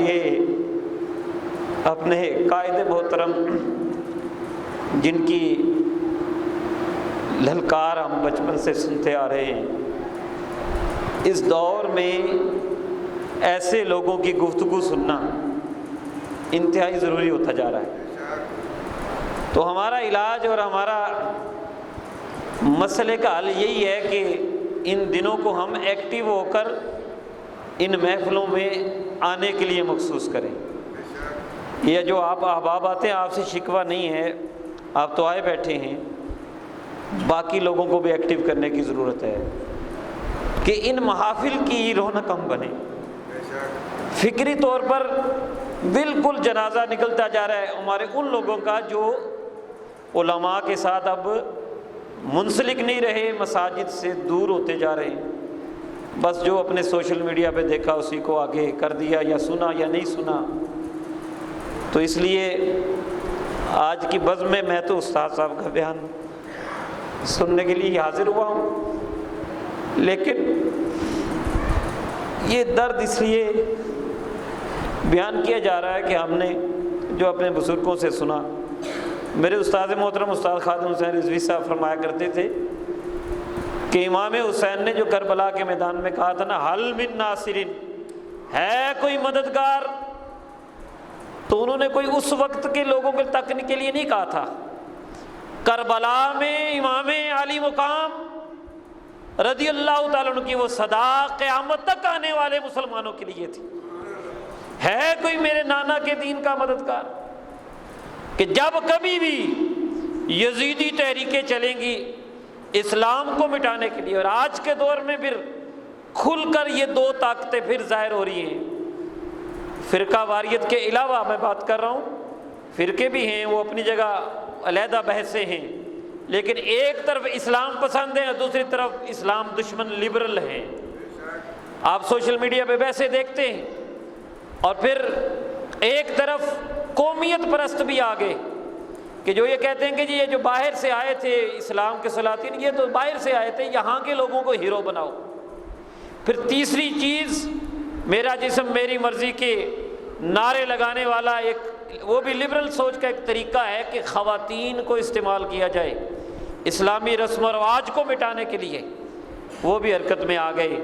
یہ اپنے قائد محترم جن کی للکار ہم بچپن سے سنتے آ رہے ہیں، اس دور میں ایسے لوگوں کی گفتگو سننا انتہائی ضروری ہوتا جا رہا ہے۔ تو ہمارا علاج اور ہمارا مسئلے کا حل یہی ہے کہ ان دنوں کو ہم ایکٹیو ہو کر ان محفلوں میں آنے کے لیے مخصوص کریں۔ یہ جو آپ احباب آتے ہیں، آپ سے شکوہ نہیں ہے، آپ تو آئے بیٹھے ہیں، باقی لوگوں کو بھی ایکٹیو کرنے کی ضرورت ہے کہ ان محافل کی رونق ہم بنیں۔ فکری طور پر بالکل جنازہ نکلتا جا رہا ہے ہمارے ان لوگوں کا جو علماء کے ساتھ اب منسلک نہیں رہے، مساجد سے دور ہوتے جا رہے ہیں، بس جو اپنے سوشل میڈیا پہ دیکھا اسی کو آگے کر دیا، یا سنا یا نہیں سنا۔ تو اس لیے آج کی بزم میں تو استاد صاحب کا بیان سننے کے لیے حاضر ہوا ہوں، لیکن یہ درد اس لیے بیان کیا جا رہا ہے کہ ہم نے جو اپنے بزرگوں سے سنا، میرے استاد محترم استاد خادم حسین رضوی صاحب فرمایا کرتے تھے کہ امام حسین نے جو کربلا کے میدان میں کہا تھا نا، حل من ناصرین، ہے کوئی مددگار، تو انہوں نے کوئی اس وقت کے لوگوں کے تک کے لیے نہیں کہا تھا۔ کربلا میں امام علی مقام رضی اللہ تعالیٰ عنہ کی وہ صدا قیامت تک آنے والے مسلمانوں کے لیے تھی، ہے کوئی میرے نانا کے دین کا مددگار، کہ جب کبھی بھی یزیدی تحریکیں چلیں گی اسلام کو مٹانے کے لیے، اور آج کے دور میں پھر کھل کر یہ دو طاقتیں پھر ظاہر ہو رہی ہیں۔ فرقہ واریت کے علاوہ میں بات کر رہا ہوں، فرقے بھی ہیں، وہ اپنی جگہ علیحدہ بحثیں ہیں، لیکن ایک طرف اسلام پسند ہیں اور دوسری طرف اسلام دشمن لبرل ہیں۔ آپ سوشل میڈیا پہ ویسے دیکھتے ہیں، اور پھر ایک طرف قومیت پرست بھی آگے کہ جو یہ کہتے ہیں کہ جی یہ جو باہر سے آئے تھے اسلام کے سلاطین، یہ تو باہر سے آئے تھے، یہاں کے لوگوں کو ہیرو بناؤ۔ پھر تیسری چیز، میرا جسم میری مرضی کے نعرے لگانے والا ایک وہ بھی لبرل سوچ کا ایک طریقہ ہے کہ خواتین کو استعمال کیا جائے اسلامی رسم و رواج کو مٹانے کے لیے، وہ بھی حرکت میں آ گئے۔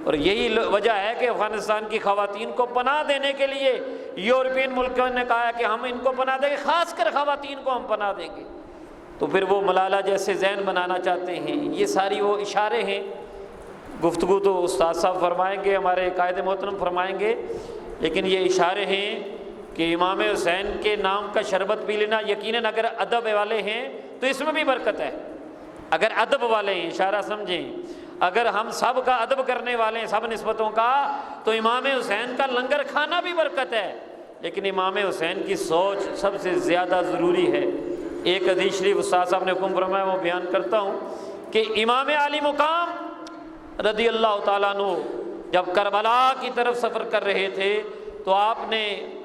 اور یہی وجہ ہے کہ افغانستان کی خواتین کو پناہ دینے کے لیے یورپین ملکوں نے کہا کہ ہم ان کو پناہ دیں گے، خاص کر خواتین کو ہم پناہ دیں گے۔ تو پھر وہ ملالہ جیسے ذہن بنانا چاہتے ہیں۔ یہ ساری وہ اشارے ہیں، گفتگو تو استاد صاحب فرمائیں گے، ہمارے قائد محترم فرمائیں گے، لیکن یہ اشارے ہیں کہ امام حسین کے نام کا شربت پی لینا، یقیناً اگر ادب والے ہیں تو اس میں بھی برکت ہے، اگر ادب والے ہیں، اشارہ سمجھیں، اگر ہم سب کا ادب کرنے والے ہیں سب نسبتوں کا، تو امام حسین کا لنگر کھانا بھی برکت ہے، لیکن امام حسین کی سوچ سب سے زیادہ ضروری ہے۔ ایک حدیث شریف استاد صاحب نے حکم فرمایا، وہ بیان کرتا ہوں کہ امام علی مقام رضی اللہ تعالیٰ عنہ جب کربلا کی طرف سفر کر رہے تھے تو آپ نے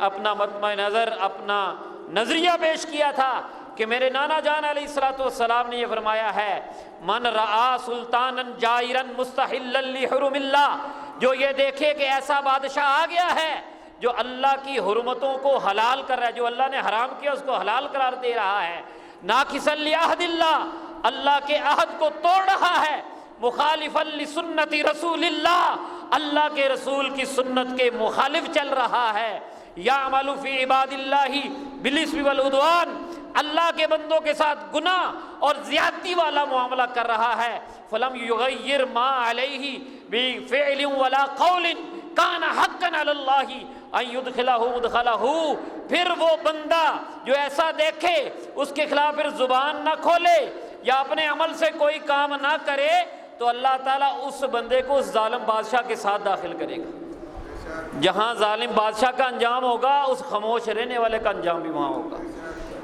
اپنا مطمع نظر، اپنا نظریہ پیش کیا تھا کہ میرے نانا جان علیہ الصلوۃ والسلام نے یہ فرمایا ہے، من رعا سلطانا جائرا مستحلا لحرم اللہ، جو یہ دیکھے کہ ایسا بادشاہ آ گیا ہے جو اللہ کی حرمتوں کو حلال کر رہا ہے، جو اللہ نے حرام کیا اس کو حلال قرار دے رہا ہے، ناقصا لعہد اللہ، اللہ کے عہد کو توڑ رہا ہے، مخالفا لسنت رسول اللہ، اللہ کے رسول کی سنت کے مخالف چل رہا ہے، یعمل فی عباد اللہ بالاسم والعدوان، اللہ کے بندوں کے ساتھ گناہ اور زیادتی والا معاملہ کر رہا ہے، فلم یغیر ما علیہ بفعل ولا قول کان حقا علی اللہ ان یدخلہ مدخلہ، پھر وہ بندہ جو ایسا دیکھے اس کے خلاف پھر زبان نہ کھولے یا اپنے عمل سے کوئی کام نہ کرے، تو اللہ تعالیٰ اس بندے کو اس ظالم بادشاہ کے ساتھ داخل کرے گا۔ جہاں ظالم بادشاہ کا انجام ہوگا اس خاموش رہنے والے کا انجام بھی وہاں ہوگا۔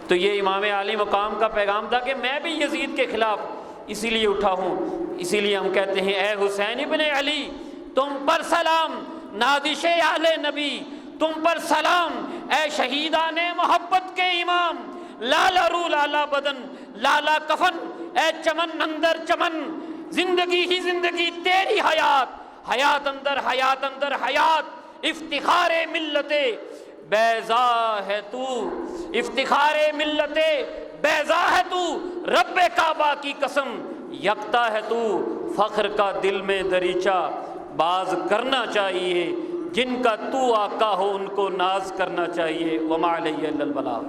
تو یہ امام علی مقام کا پیغام تھا کہ میں بھی یزید کے خلاف اسی لیے اٹھا ہوں، اسی لیے ہم کہتے ہیں اے حسین ابن علی تم پر سلام، نادش اہل نبی تم پر سلام، اے شہیدان محبت کے امام، لالا رو لالا بدن لالا کفن، اے چمن اندر چمن، زندگی ہی زندگی تیری حیات، حیات اندر حیات اندر حیات، افتخار ملت بیضا ہے تو، افتخار ملت بیضا ہے تو، رب کعبہ کی قسم یکتا ہے تو، فخر کا دل میں دریچہ باز کرنا چاہیے، جن کا تو آقا ہو ان کو ناز کرنا چاہیے۔ وما علیہ الا البلاغ۔